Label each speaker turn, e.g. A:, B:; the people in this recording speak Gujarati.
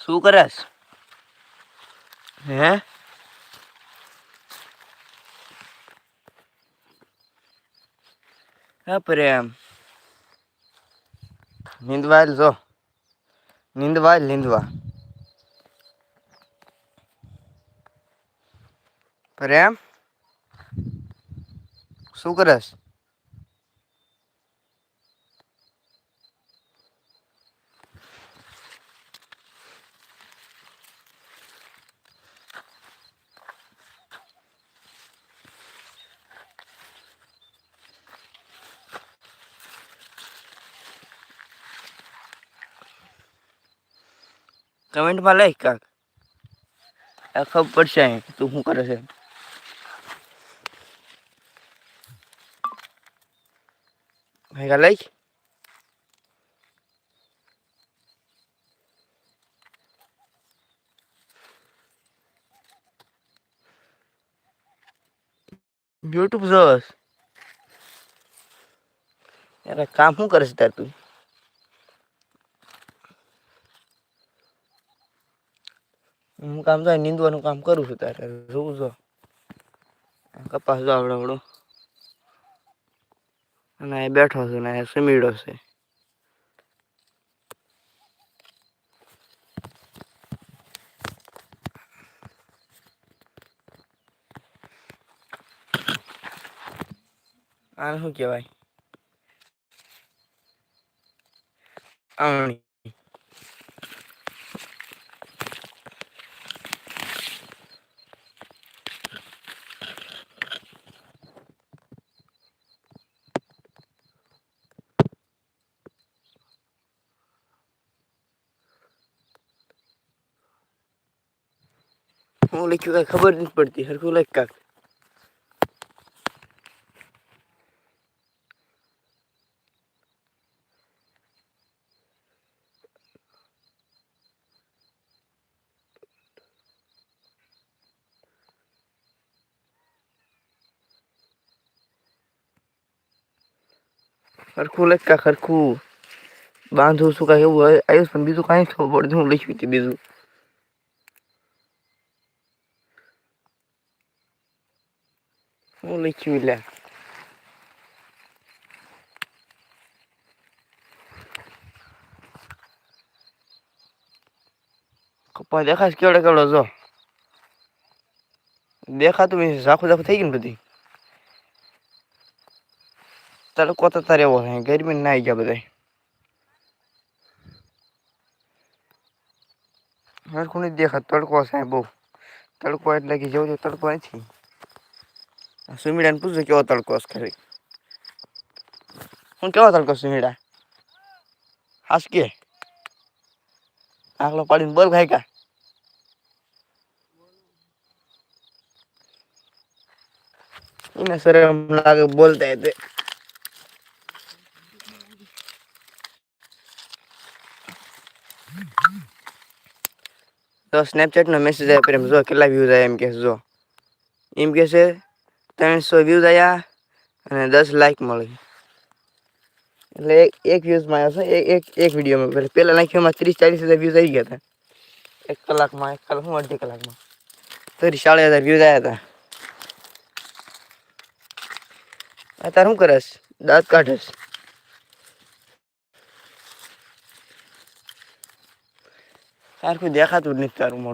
A: શું કરસ? હે? હા પ્રેમ નિંદવા જો નિંદવા પ્રેમ શું કરસ? કમેન્ટમાં લખ કાક ખબર પડશે તું શું કરે છે. ભેગા લઈ યુટ્યુબ જોસ યાર કામ શું કરે છે તાર તું? હું કામ થાય નીંદવાનું કામ કરું છું ત્યારે જોવું છો કપાસ આવડવડું અને એ બેઠો છે ને સમીડો છે. આને શું કહેવાય? આણી હું લખ્યું કઈ ખબર નથી પડતી હરખું લખ કાક હરખું લખ કાક હરખું બાંધું શું કઈ એવું આવ્યું પણ બીજું કઈ ખબર પડતું હું લખ્યું હતું બીજું હું લખ્યું લ્યા કપ્પા દેખાશ કેવડે કેવડો જો દેખાતું ઝાખું થઈ ગયું ને બધી તડકો તો તારે એવો ગરમી ના આવી ગયા બધા હરખું નથી દેખાતું તડકો છે બહુ તડકો એટલે કે જેવો તડકો નથી સુમીડાને પૂછજો કેવો તડકો છે ખરી હું કેવો તડકો સુમીડા હાસ કે આખલો પાડીને બોલ ખાય કા એને શરમ લાગે બોલતા તે તો સ્નેપચેટ નો મેસેજ આવ્યો એમ જો કેટલા વ્યૂઝ આવ્યા એમ કે જો એમ કે છે 300 વ્યૂઝ આવ્યા અને 10 લાઈક મળી એટલે એક વ્યૂઝમાં આવ્યો છે એક વિડીયોમાં પેલા નાખ્યોમાં 30-40 હજાર વ્યૂઝ આવી ગયા હતા એક કલાકમાં અડધી કલાકમાં તો 40,000 વ્યૂઝ આવ્યા હતા અત્યારે શું કરસ દાંત કાઢસ હરખું દેખાતું જ નથી તારું મોઢું